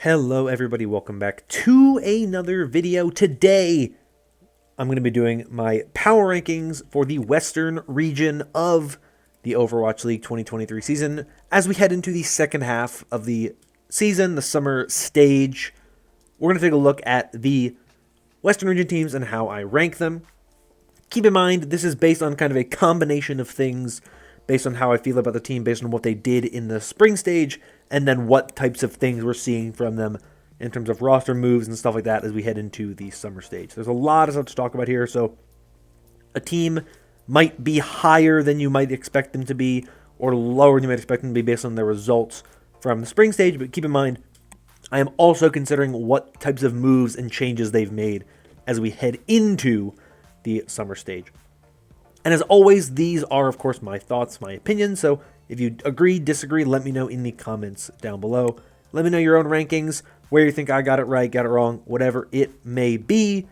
Hello everybody, welcome back to another video. Today, I'm going to be doing my power rankings for the Western region of the Overwatch League 2023 season as we head into the second half of the season, the summer stage. We're going to take a look at the Western region teams and how I rank them. Keep in mind, this is based on kind of a combination of things, based on how I feel about the team, based on what they did in the spring stage, and then what types of things we're seeing from them in terms of roster moves and stuff like that as we head into the summer stage. There's a lot of stuff to talk about here, so a team might be higher than you might expect them to be, or lower than you might expect them to be based on their results from the spring stage, but keep in mind, I am also considering what types of moves and changes they've made as we head into the summer stage. And as always, these are, of course, my thoughts, my opinions, so if you agree, disagree, let me know in the comments down below. Let me know your own rankings, where you think I got it right, got it wrong, whatever it may be.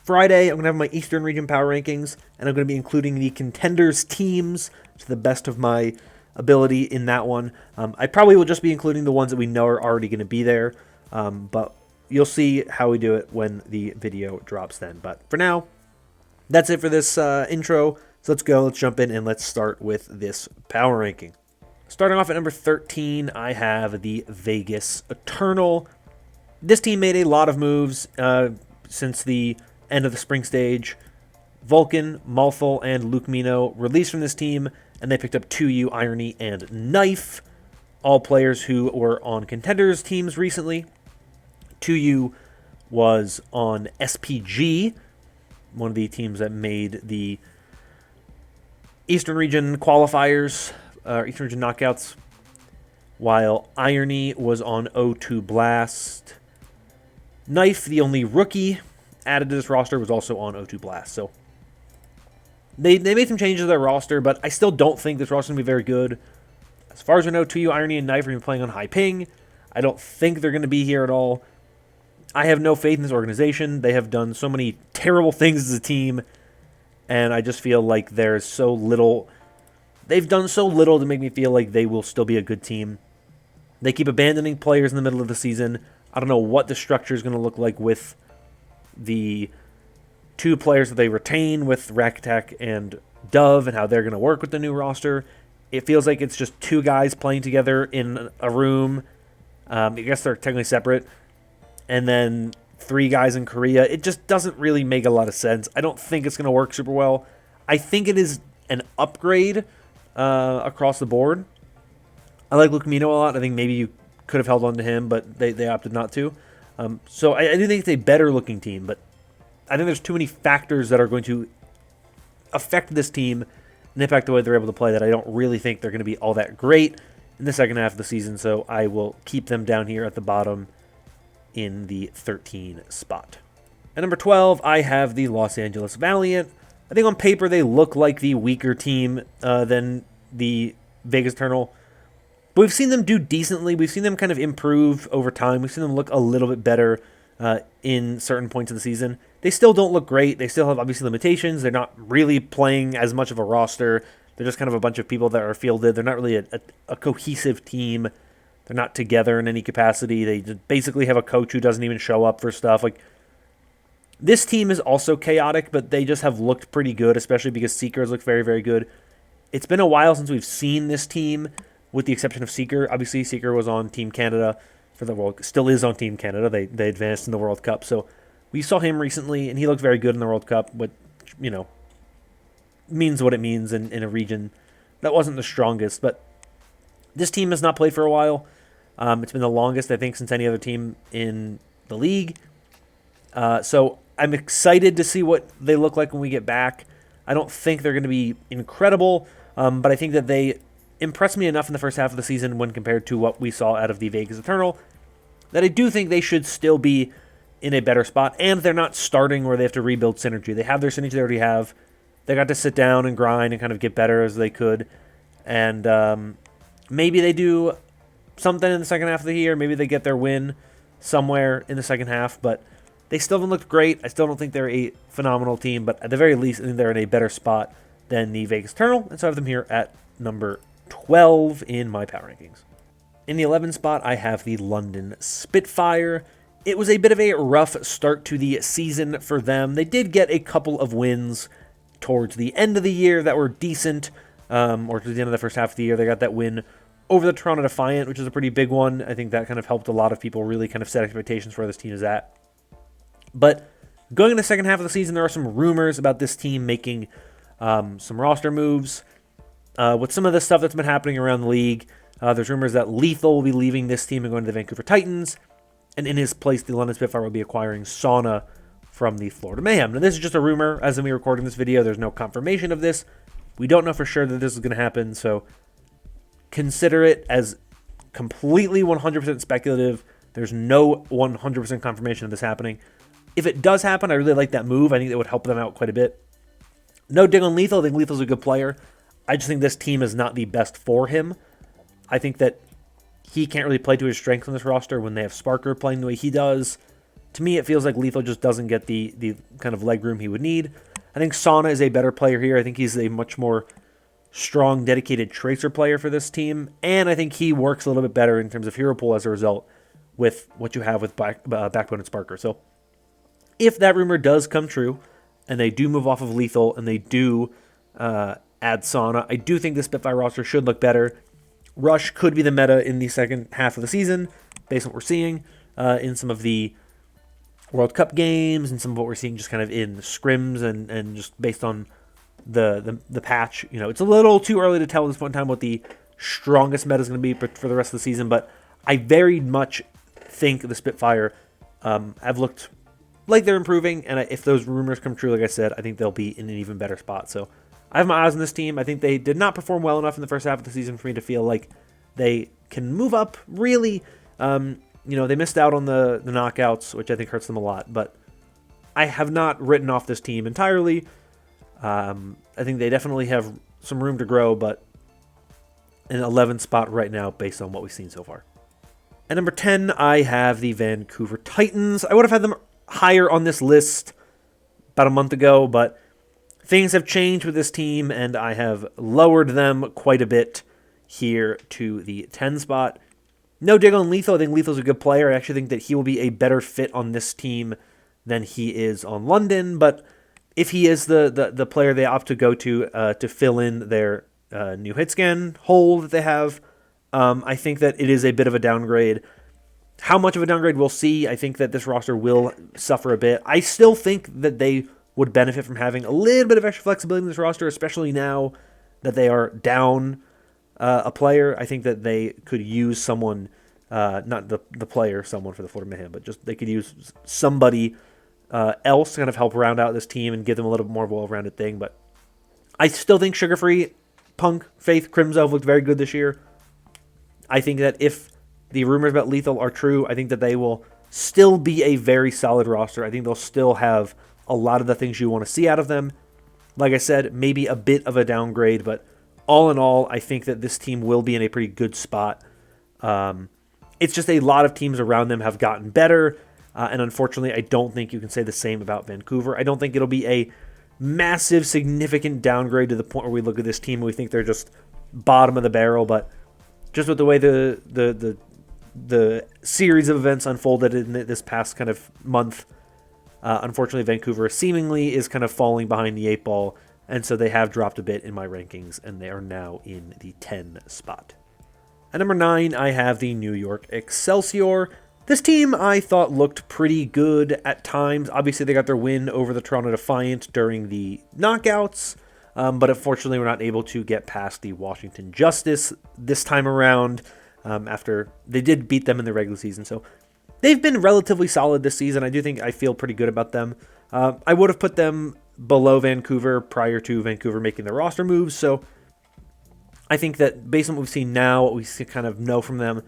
Friday, I'm going to have my Eastern Region power rankings, and I'm going to be including the contenders teams to the best of my ability in that one. I probably will just be including the ones that we know are already going to be there, but you'll see how we do it when the video drops then. But for now, that's it for this intro. So let's go, let's jump in, and let's start with this power ranking. Starting off at number 13, I have the Vegas Eternal. This team made a lot of moves since the end of the spring stage. Vulcan, Malthal, and Luke Mino released from this team, and they picked up 2U, Irony, and Knife, all players who were on contenders teams recently. 2U was on SPG, one of the teams that made the Eastern Region qualifiers, Eastern Region knockouts, while Irony was on O2 Blast. Knife, the only rookie added to this roster, was also on O2 Blast. So they made some changes to their roster, but I still don't think this roster is going to be very good. As far as we know, 2U, Irony, and Knife are going to be playing on high ping. I don't think they're going to be here at all. I have no faith in this organization. They have done so many terrible things as a team, and I just feel like there's so little. They've done so little to make me feel like they will still be a good team. They keep abandoning players in the middle of the season. I don't know what the structure is going to look like with the two players that they retain with Rakatak and Dove and how they're going to work with the new roster. It feels like it's just two guys playing together in a room. I guess they're technically separate. And then 3 guys in Korea. It just doesn't really make a lot of sense. I don't think it's going to work super well. I think it is an upgrade across the board. I like Luke Mino a lot. I think maybe you could have held on to him, but they opted not to. So I do think it's a better looking team, but I think there's too many factors that are going to affect this team and impact the way they're able to play that I don't really think they're going to be all that great in the second half of the season. So I will keep them down here at the bottom in the 13 spot. At number 12, I have the Los Angeles Valiant. I think on paper they look like the weaker team than the Vegas Eternal. But we've seen them do decently. We've seen them kind of improve over time. We've seen them look a little bit better in certain points of the season. They still don't look great. They still have obviously limitations. They're not really playing as much of a roster. They're just kind of a bunch of people that are fielded. They're not really a cohesive team. They're not together in any capacity. They just basically have a coach who doesn't even show up for stuff. Like, this team is also chaotic, but they just have looked pretty good, especially because Seeker has looked very, very good. It's been a while since we've seen this team, with the exception of Seeker. Obviously, Seeker was on Team Canada for the World, still is on Team Canada. They advanced in the World Cup, so we saw him recently, and he looked very good in the World Cup, but, you know, means what it means in a region that wasn't the strongest. But this team has not played for a while. It's been the longest, I think, since any other team in the league. So I'm excited to see what they look like when we get back. I don't think they're going to be incredible, but I think that they impressed me enough in the first half of the season when compared to what we saw out of the Vegas Eternal that I do think they should still be in a better spot, and they're not starting where they have to rebuild synergy. They have their synergy they already have. They got to sit down and grind and kind of get better as they could, and maybe they do something in the second half of the year. Maybe they get their win somewhere in the second half, but they still haven't looked great. I still don't think they're a phenomenal team, but at the very least, I think they're in a better spot than the Vegas Eternal, and so I have them here at number 12 in my power rankings. In the 11 spot, I have the London Spitfire. It was a bit of a rough start to the season for them. They did get a couple of wins towards the end of the year that were decent, or to the end of the first half of the year. They got that win over the Toronto Defiant, which is a pretty big one. I think that kind of helped a lot of people really kind of set expectations for where this team is at. But going in the second half of the season, there are some rumors about this team making some roster moves. With some of the stuff that's been happening around the league, there's rumors that Lethal will be leaving this team and going to the Vancouver Titans, and in his place, the London Spitfire will be acquiring Sauna from the Florida Mayhem. Now, this is just a rumor. As of me recording this video, there's no confirmation of this. We don't know for sure that this is going to happen, so consider it as completely 100% speculative. There's no 100% confirmation of this happening. If it does happen, I really like that move. I think that would help them out quite a bit. No dig on Lethal. I think Lethal's a good player. I just think this team is not the best for him. I think that he can't really play to his strengths on this roster when they have Sparker playing the way he does. To me, it feels like Lethal just doesn't get the kind of leg room he would need. I think Sauna is a better player here. I think he's a much more strong, dedicated tracer player for this team. And I think he works a little bit better in terms of hero pool as a result with what you have with Backbone and Sparker. So if that rumor does come true, and they do move off of Lethal, and they do add Sauna, I do think the Spitfire roster should look better. Rush could be the meta in the second half of the season, based on what we're seeing in some of the World Cup games and some of what we're seeing just kind of in scrims and just based on the patch. You know, it's a little too early to tell at this point in time what the strongest meta is going to be for the rest of the season, but I very much think the Spitfire have looked like they're improving, and if those rumors come true, like I said, I think they'll be in an even better spot. So I have my eyes on this team. I think they did not perform well enough in the first half of the season for me to feel like they can move up, really. They missed out on the knockouts, which I think hurts them a lot, but I have not written off this team entirely. I think they definitely have some room to grow, but an 11th spot right now based on what we've seen so far. At number 10, I have the Vancouver Titans. I would have had them higher on this list about a month ago, but things have changed with this team, and I have lowered them quite a bit here to the 10 spot. No dig on Lethal. I think Lethal's a good player. I actually think that he will be a better fit on this team than he is on London, but if he is the player they opt to go to fill in their new hit scan hole that they have, I think that it is a bit of a downgrade. How much of a downgrade we'll see. I think that this roster will suffer a bit. I still think that they would benefit from having a little bit of extra flexibility in this roster, especially now that they are down a player. I think that they could use someone, not the player, someone for the Florida Mayhem, but just they could use somebody else to kind of help round out this team and give them a little bit more of a well-rounded thing. But I still think Sugar Free, Punk, Faith, Crimzo looked very good this year. I think that if the rumors about Lethal are true, I think that they will still be a very solid roster. I think they'll still have a lot of the things you want to see out of them. Like I said, maybe a bit of a downgrade, but all in all, I think that this team will be in a pretty good spot. It's just a lot of teams around them have gotten better, and unfortunately, I don't think you can say the same about Vancouver. I don't think it'll be a massive, significant downgrade to the point where we look at this team and we think they're just bottom of the barrel, but just with the way the series of events unfolded in this past kind of month, unfortunately, Vancouver seemingly is kind of falling behind the 8 ball, and so they have dropped a bit in my rankings, and they are now in the 10 spot. At number 9, I have the New York Excelsior. This team, I thought, looked pretty good at times. Obviously, they got their win over the Toronto Defiant during the knockouts, but unfortunately, we're not able to get past the Washington Justice this time around after they did beat them in the regular season. So they've been relatively solid this season. I feel pretty good about them. I would have put them below Vancouver prior to Vancouver making their roster moves. So I think that based on what we've seen now, what we kind of know from them,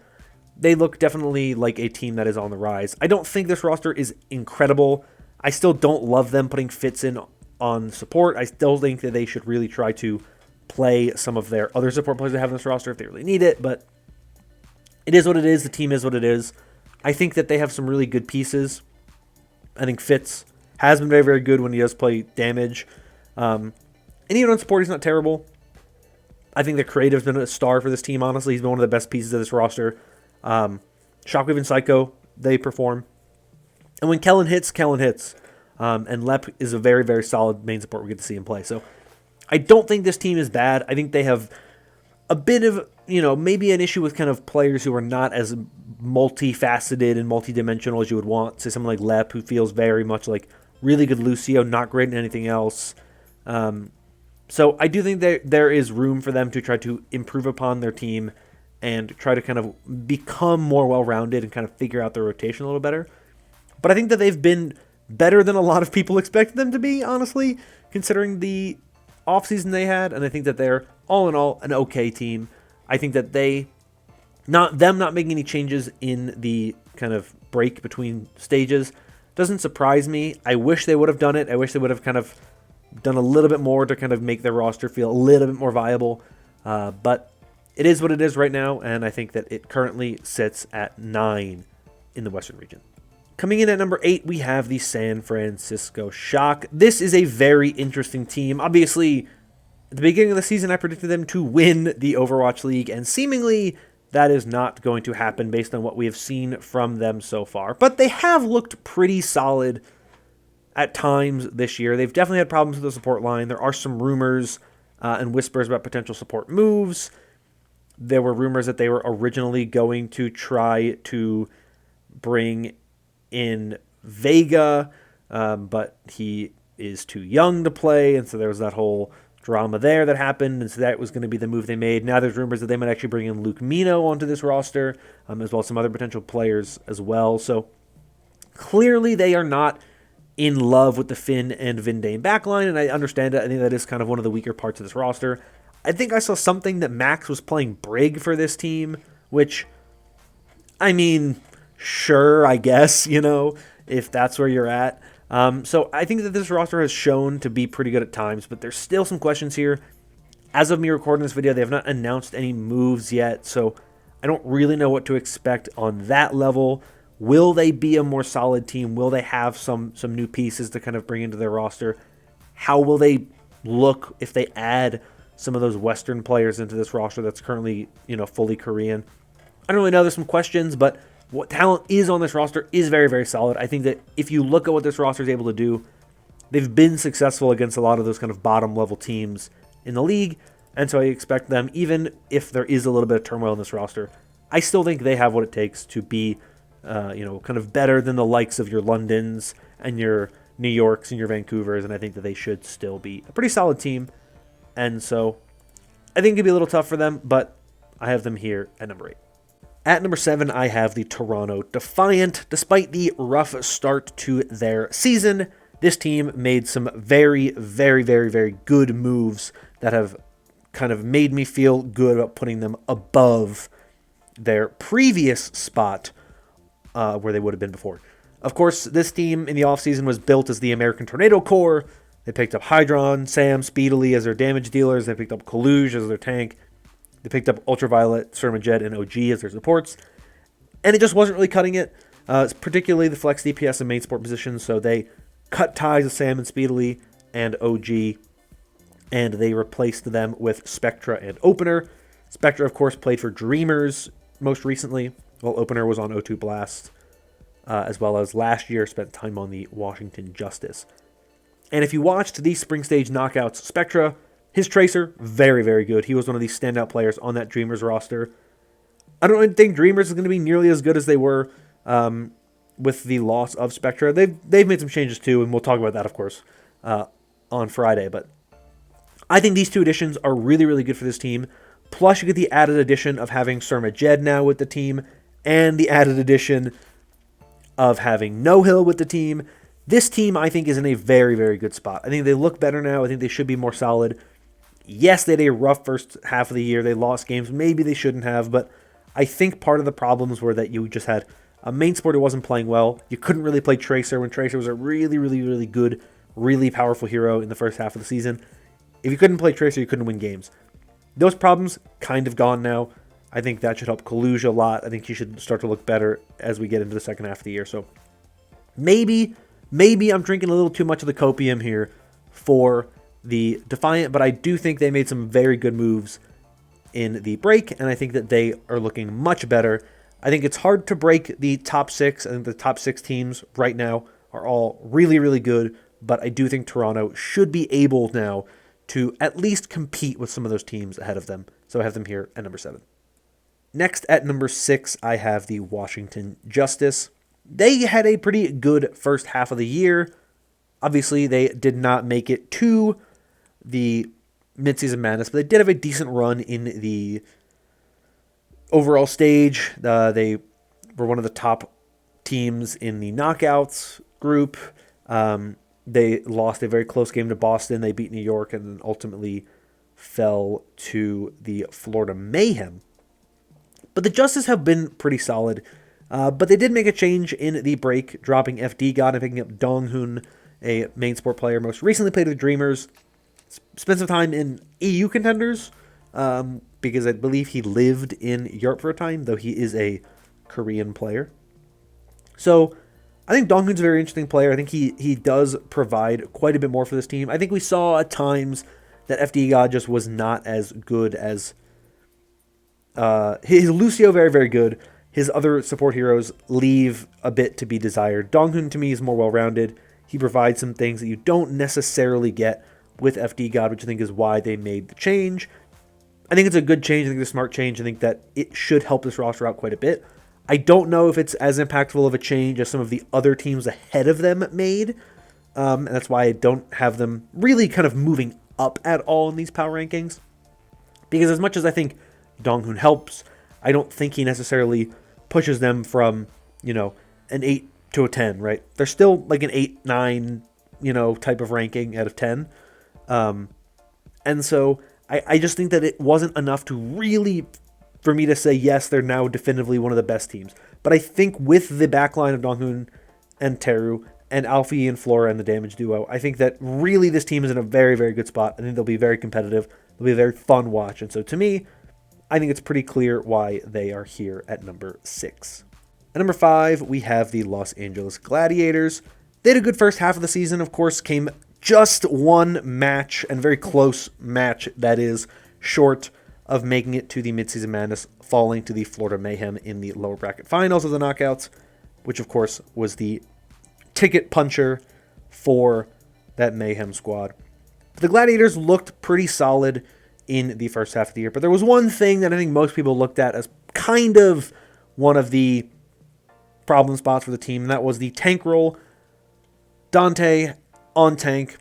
they look definitely like a team that is on the rise. I don't think this roster is incredible. I still don't love them putting Fitz in on support. I still think that they should really try to play some of their other support players they have in this roster if they really need it, but it is what it is. The team is what it is. I think that they have some really good pieces. I think Fitz has been very, very good when he does play damage. And even on support, he's not terrible. I think the creative's been a star for this team, honestly. He's been one of the best pieces of this roster. Shockwave and Psycho, they perform. And when Kellen hits, Kellen hits. And Lep is a very, very solid main support we get to see him play. So I don't think this team is bad. I think they have a bit of, maybe an issue with kind of players who are not as multifaceted and multidimensional as you would want. Say someone like Lep, who feels very much like really good Lucio, not great in anything else. So I do think there is room for them to try to improve upon their team and try to kind of become more well-rounded and kind of figure out their rotation a little better. But I think that they've been better than a lot of people expected them to be, honestly, considering the offseason they had. And I think that they're, all in all, an okay team. I think that them not making any changes in the kind of break between stages doesn't surprise me. I wish they would have done it. I wish they would have kind of done a little bit more to kind of make their roster feel a little bit more viable. But it is what it is right now, and I think that it currently sits at 9 in the Western region. Coming in at number 8, we have the San Francisco Shock. This is a very interesting team. Obviously, at the beginning of the season, I predicted them to win the Overwatch League, and seemingly that is not going to happen based on what we have seen from them so far. But they have looked pretty solid at times this year. They've definitely had problems with the support line. There are some rumors and whispers about potential support moves. There were rumors that they were originally going to try to bring in Vega, but he is too young to play, and so there was that whole drama there that happened, and so that was going to be the move they made. Now there's rumors that they might actually bring in Luke Mino onto this roster, as well as some other potential players as well. So clearly they are not in love with the Finn and Vindane backline, and I understand it. I think that is kind of one of the weaker parts of this roster. I think I saw something that Max was playing Brig for this team, which, I mean, sure, I guess, if that's where you're at. So I think that this roster has shown to be pretty good at times, but there's still some questions here. As of me recording this video, they have not announced any moves yet, so I don't really know what to expect on that level. Will they be a more solid team? Will they have some new pieces to kind of bring into their roster? How will they look if they add some of those Western players into this roster that's currently, fully Korean? I don't really know. There's some questions, but what talent is on this roster is very, very solid. I think that if you look at what this roster is able to do, they've been successful against a lot of those kind of bottom-level teams in the league, and so I expect them, even if there is a little bit of turmoil in this roster, I still think they have what it takes to be, kind of better than the likes of your Londons and your New Yorks and your Vancouvers, and I think that they should still be a pretty solid team. And so I think it'd be a little tough for them, but I have them here at number 8. At number 7, I have the Toronto Defiant. Despite the rough start to their season, this team made some very, very, very, very good moves that have kind of made me feel good about putting them above their previous spot where they would have been before. Of course, this team in the offseason was built as the American Tornado Corps. They picked up Hydron, Sam, Speedily as their damage dealers. They picked up Kaluge as their tank. They picked up Ultraviolet, Surmajet, and OG as their supports. And it just wasn't really cutting it, particularly the flex DPS and main support positions. So they cut ties with Sam and Speedily and OG, and they replaced them with Spectra and Opener. Spectra, of course, played for Dreamers most recently, while Opener was on O2 Blast, as well as last year spent time on the Washington Justice. And if you watched these Spring Stage knockouts, Spectra, his Tracer, very, very good. He was one of the standout players on that Dreamers roster. I don't think Dreamers is going to be nearly as good as they were with the loss of Spectra. They've made some changes too, and we'll talk about that, of course, on Friday. But I think these two additions are really, really good for this team. Plus, you get the added addition of having Surmajet now with the team, and the added addition of having No Hill with the team. This team, I think, is in a very, very good spot. I think they look better now. I think they should be more solid. Yes, they had a rough first half of the year. They lost games. Maybe they shouldn't have, but I think part of the problems were that you just had a main support who wasn't playing well. You couldn't really play Tracer when Tracer was a really, really, really good, really powerful hero in the first half of the season. If you couldn't play Tracer, you couldn't win games. Those problems kind of gone now. I think that should help Kaluge a lot. I think he should start to look better as we get into the second half of the year. So maybe I'm drinking a little too much of the copium here for the Defiant, but I do think they made some very good moves in the break, and I think that they are looking much better. I think it's hard to break the top 6. I think the top 6 teams right now are all really, really good, but I do think Toronto should be able now to at least compete with some of those teams ahead of them. So I have them here at number 7. Next at number 6, I have the Washington Justice. They had a pretty good first half of the year. Obviously, they did not make it to the Midseason Madness, but they did have a decent run in the overall stage. They were one of the top teams in the knockouts group. They lost a very close game to Boston. They beat New York and then ultimately fell to the Florida Mayhem. But the Justice have been pretty solid. But they did make a change in the break, dropping FD God and picking up Dong-hoon, a main sport player, most recently played with Dreamers. Spent some time in EU contenders, because I believe he lived in Europe for a time, though he is a Korean player. So I think Dong-hoon's a very interesting player. I think he does provide quite a bit more for this team. I think we saw at times that FD God just was not as good as... his Lucio, very, very good. His other support heroes leave a bit to be desired. Dong-hoon, to me, is more well-rounded. He provides some things that you don't necessarily get with FD God, which I think is why they made the change. I think it's a good change. I think it's a smart change. I think that it should help this roster out quite a bit. I don't know if it's as impactful of a change as some of the other teams ahead of them made. And that's why I don't have them really kind of moving up at all in these power rankings. Because as much as I think Dong-hoon helps, I don't think he necessarily pushes them from, an 8 to a 10, right? They're still like an 8, 9, type of ranking out of 10. And so I just think that it wasn't enough to really, for me to say, yes, they're now definitively one of the best teams. But I think with the backline of Dong-hoon and Teru and Alfie and Flora and the damage duo, I think that really this team is in a very, very good spot. I think they'll be very competitive. They'll be a very fun watch. And so to me, I think it's pretty clear why they are here at number 6. At number 5, we have the Los Angeles Gladiators. They had a good first half of the season, of course, came just one match, and very close match, that is, short of making it to the Midseason Madness, falling to the Florida Mayhem in the lower bracket finals of the knockouts, which, of course, was the ticket puncher for that Mayhem squad. But the Gladiators looked pretty solid in the first half of the year, but there was one thing that I think most people looked at as kind of one of the problem spots for the team, and that was the tank role. Dante on tank.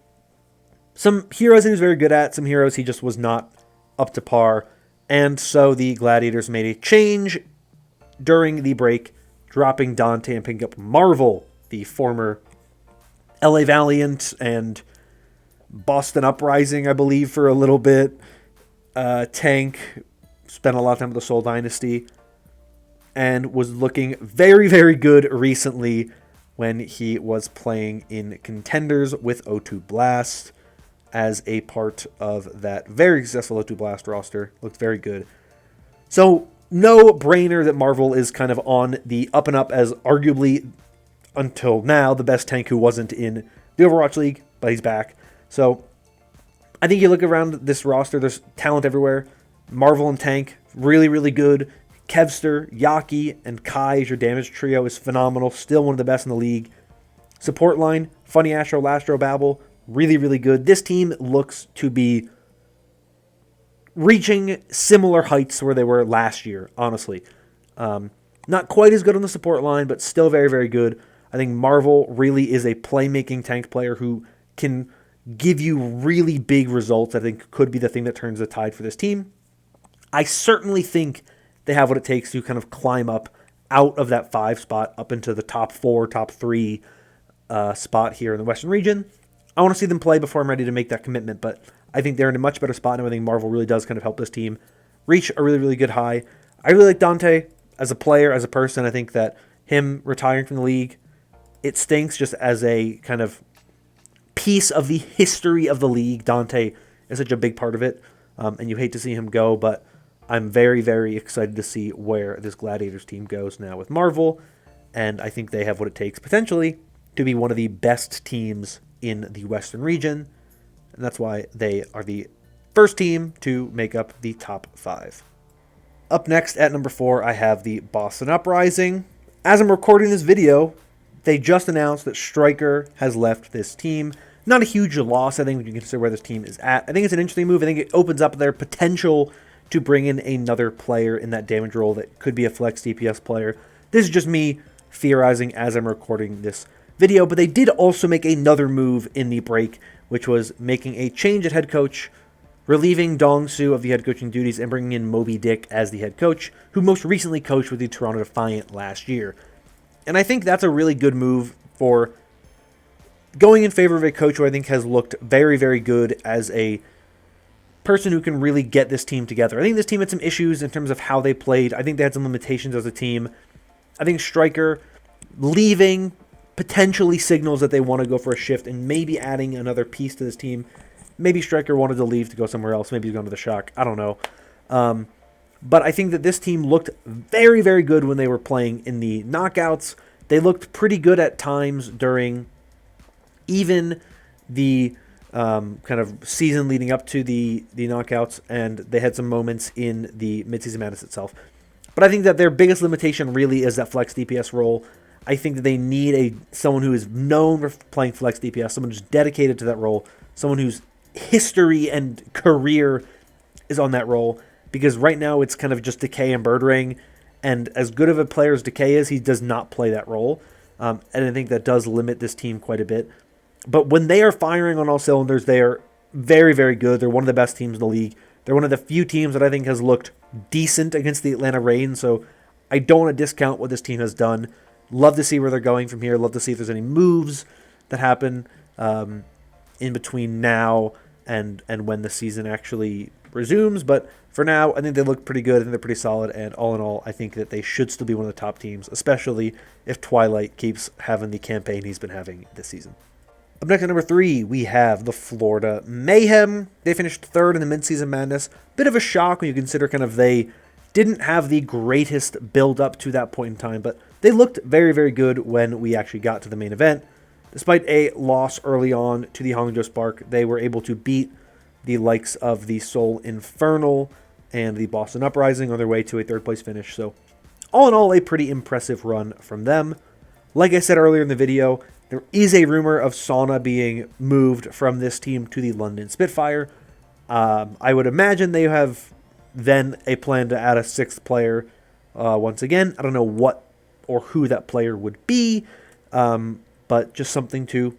Some heroes he was very good at, some heroes he just was not up to par, and so the Gladiators made a change during the break, dropping Dante and picking up Marvel, the former LA Valiant and Boston Uprising, I believe, for a little bit. Tank, spent a lot of time with the Soul Dynasty, and was looking very, very good recently when he was playing in Contenders with O2 Blast as a part of that very successful O2 Blast roster. Looked very good. So, no brainer that Marvel is kind of on the up and up as arguably, until now, the best tank who wasn't in the Overwatch League, but he's back. So, I think you look around this roster, there's talent everywhere. Marvel and tank, really, really good. Kevster, Yaki, and Kai as your damage trio is phenomenal. Still one of the best in the league. Support line, Funny Astro, Lastro, Babel, really, really good. This team looks to be reaching similar heights where they were last year, honestly. Not quite as good on the support line, but still very, very good. I think Marvel really is a playmaking tank player who can give you really big results. I think could be the thing that turns the tide for this team. I certainly think they have what it takes to kind of climb up out of that 5 spot up into the top 4, top 3 spot here in the Western region. I want to see them play before I'm ready to make that commitment, but I think they're in a much better spot, and I think Marvel really does kind of help this team reach a really, really good high. I really like Dante as a player, as a person. I think that him retiring from the league, it stinks just as a kind of piece of the history of the league. Dante is such a big part of it, and you hate to see him go, but I'm very, very excited to see where this Gladiators team goes now with Marvel, and I think they have what it takes potentially to be one of the best teams in the Western region, and that's why they are the first team to make up the top 5. Up next at number 4, I have the Boston Uprising. As I'm recording this video, they just announced that Stryker has left this team. Not a huge loss, I think, when you consider where this team is at. I think it's an interesting move. I think it opens up their potential to bring in another player in that damage role that could be a flex DPS player. This is just me theorizing as I'm recording this video, but they did also make another move in the break, which was making a change at head coach, relieving Dong Su of the head coaching duties and bringing in Moby Dick as the head coach, who most recently coached with the Toronto Defiant last year. And I think that's a really good move for going in favor of a coach who I think has looked very, very good as a person who can really get this team together. I think this team had some issues in terms of how they played. I think they had some limitations as a team. I think Stryker leaving potentially signals that they want to go for a shift and maybe adding another piece to this team. Maybe Stryker wanted to leave to go somewhere else. Maybe he's going to the Shock. I don't know. But I think that this team looked very, very good when they were playing in the knockouts. They looked pretty good at times during even the kind of season leading up to the knockouts, and they had some moments in the Midseason Madness itself. But I think that their biggest limitation really is that flex DPS role. I think that they need someone who is known for playing flex DPS, someone who's dedicated to that role, someone whose history and career is on that role, because right now it's kind of just Decay and Birdring, and as good of a player as Decay is, he does not play that role, and I think that does limit this team quite a bit. But when they are firing on all cylinders, they are very, very good. They're one of the best teams in the league. They're one of the few teams that I think has looked decent against the Atlanta Reign, so I don't want to discount what this team has done. Love to see where they're going from here. Love to see if there's any moves that happen in between now and when the season actually resumes. But for now, I think they look pretty good. I think they're pretty solid. And all in all, I think that they should still be one of the top teams, especially if Twilight keeps having the campaign he's been having this season. Up next at number 3, we have the Florida Mayhem. They finished 3rd in the Midseason Madness. Bit of a shock when you consider kind of they didn't have the greatest build up to that point in time, but they looked very, very good when we actually got to the main event. Despite a loss early on to the Hangzhou Spark, they were able to beat the likes of the Seoul Infernal and the Boston Uprising on their way to a 3rd place finish. So all in all, a pretty impressive run from them. Like I said earlier in the video, there is a rumor of Sauna being moved from this team to the London Spitfire. I would imagine they have then a plan to add a 6th player once again. I don't know what or who that player would be, but just something to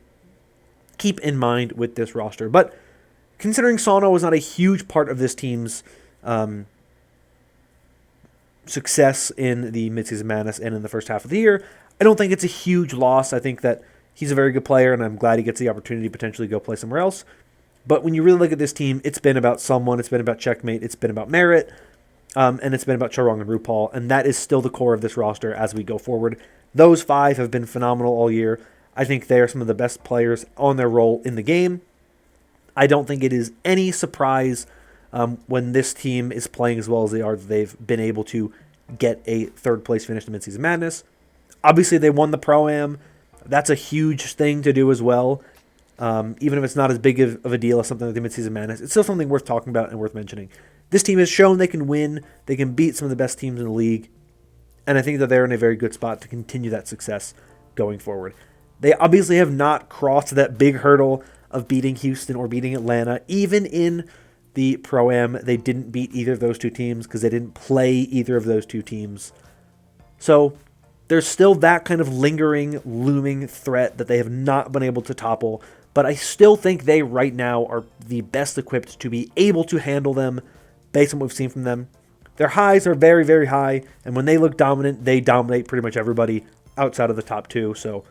keep in mind with this roster. But considering Sauna was not a huge part of this team's success in the Midseason Madness and in the first half of the year, I don't think it's a huge loss. I think that he's a very good player, and I'm glad he gets the opportunity to potentially go play somewhere else. But when you really look at this team, it's been about someone, it's been about Checkmate, it's been about Merit, and it's been about Charong and RuPaul, and that is still the core of this roster as we go forward. Those 5 have been phenomenal all year. I think they are some of the best players on their role in the game. I don't think it is any surprise when this team is playing as well as they are that they've been able to get a 3rd place finish in Midseason Madness. Obviously, they won the Pro-Am. That's a huge thing to do as well. Even if it's not as big of a deal as something like the Midseason Madness, it's still something worth talking about and worth mentioning. This team has shown they can win. They can beat some of the best teams in the league. And I think that they're in a very good spot to continue that success going forward. They obviously have not crossed that big hurdle of beating Houston or beating Atlanta. Even in the Pro-Am, they didn't beat either of those 2 teams because they didn't play either of those 2 teams. So there's still that kind of lingering, looming threat that they have not been able to topple. But I still think they right now are the best equipped to be able to handle them based on what we've seen from them. Their highs are very, very high, and when they look dominant, they dominate pretty much everybody outside of the top 2. So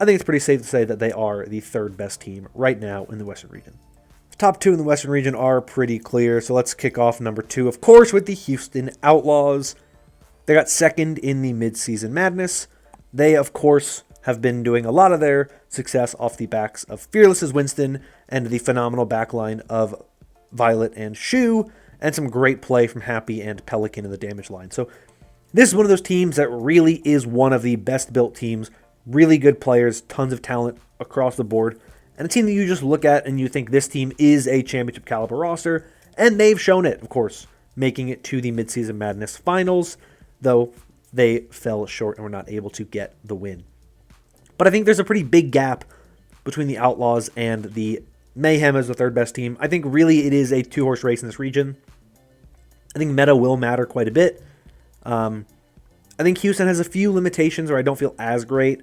I think it's pretty safe to say that they are the 3rd best team right now in the Western region. The top 2 in the Western region are pretty clear, so let's kick off number 2, of course, with the Houston Outlaws. They got 2nd in the Midseason Madness. They, of course, have been doing a lot of their success off the backs of Fearless as Winston and the phenomenal backline of Violet and Shu, and some great play from Happy and Pelican in the damage line. So this is one of those teams that really is one of the best built teams, really good players, tons of talent across the board, and a team that you just look at and you think this team is a championship caliber roster, and they've shown it, of course. making it to the Midseason Madness finals, though they fell short and were not able to get the win. But I think there's a pretty big gap between the Outlaws and the Mayhem as the third best team. I think really it is a two-horse race in this region. I think meta will matter quite a bit. I think Houston has a few limitations where I don't feel as great.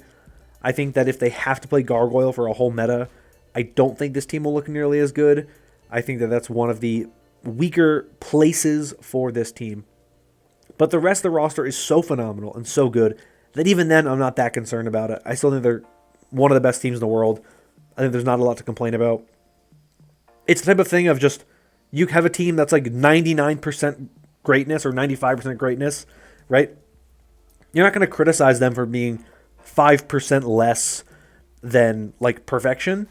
I think that if they have to play Gargoyle for a whole meta, I don't think this team will look nearly as good. I think that that's one of the weaker places for this team. But the rest of the roster is so phenomenal and so good that even then I'm not that concerned about it. I still think they're one of the best teams in the world. I think there's not a lot to complain about. It's the type of thing of just, you have a team that's like 99% greatness or 95% greatness, right? You're not going to criticize them for being 5% less than like perfection,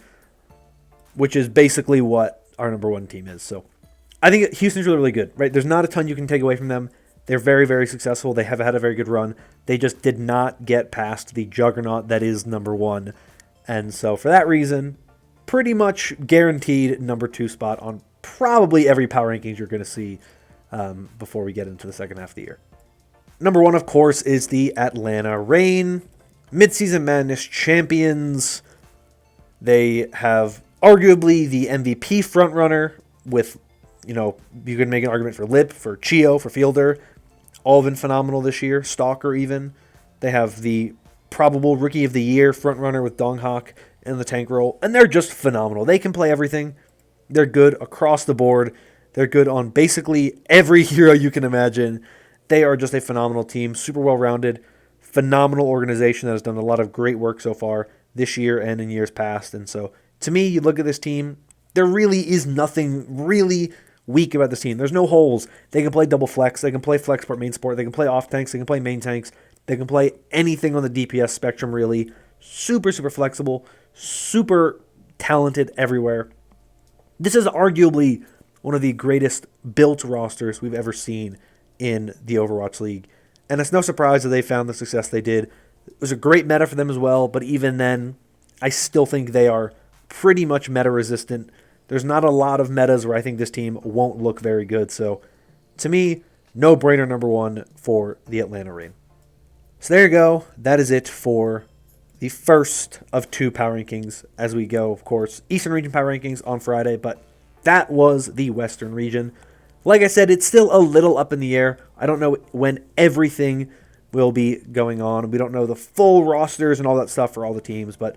which is basically what our number one team is. So I think Houston's really, really good, right? There's not a ton you can take away from them. They're very, very successful. They have had a very good run. They just did not get past the juggernaut that is number one. And so for that reason, pretty much guaranteed number 2 spot on probably every power rankings you're going to see before we get into the second half of the year. Number 1, of course, is the Atlanta Reign. Midseason Madness champions. They have arguably the MVP frontrunner with, you can make an argument for Lip, for Chio, for Fielder. All been phenomenal this year. Stalker even. They have the probable Rookie of the Year frontrunner with Donghawk in the tank role. And they're just phenomenal. They can play everything. They're good across the board. They're good on basically every hero you can imagine. They are just a phenomenal team. Super well-rounded. Phenomenal organization that has done a lot of great work so far this year and in years past. And so, to me, you look at this team, there really is nothing really weak about this team. There's no holes. They can play double flex. They can play flex support, main support. They can play off tanks. They can play main tanks. They can play anything on the DPS spectrum, really. Super, super flexible. Super talented everywhere. This is arguably one of the greatest built rosters we've ever seen in the Overwatch League. And it's no surprise that they found the success they did. It was a great meta for them as well, but even then, I still think they are pretty much meta resistant. There's not a lot of metas where I think this team won't look very good. So, to me, no-brainer number 1 for the Atlanta Reign. So there you go. That is it for the first of 2 power rankings as we go, of course. Eastern Region power rankings on Friday, but that was the Western Region. Like I said, it's still a little up in the air. I don't know when everything will be going on. We don't know the full rosters and all that stuff for all the teams, but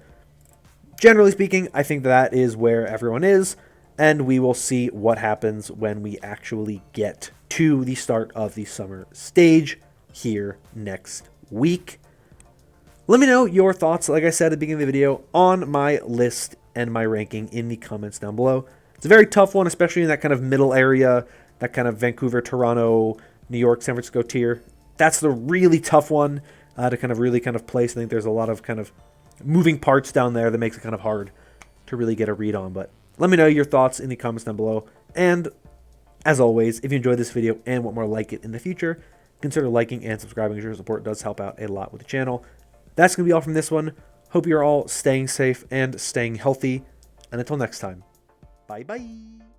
generally speaking, I think that is where everyone is, and we will see what happens when we actually get to the start of the summer stage here next week. Let me know your thoughts, like I said at the beginning of the video, on my list and my ranking in the comments down below. It's a very tough one, especially in that kind of middle area, that kind of Vancouver, Toronto, New York, San Francisco tier. That's the really tough one to kind of really kind of place. I think there's a lot of kind of moving parts down there that makes it kind of hard to really get a read on. But let me know your thoughts in the comments down below. And as always, if you enjoyed this video and want more like it in the future, consider liking and subscribing. Your support does help out a lot with the channel. That's going to be all from this one. Hope you're all staying safe and staying healthy. And until next time, bye-bye.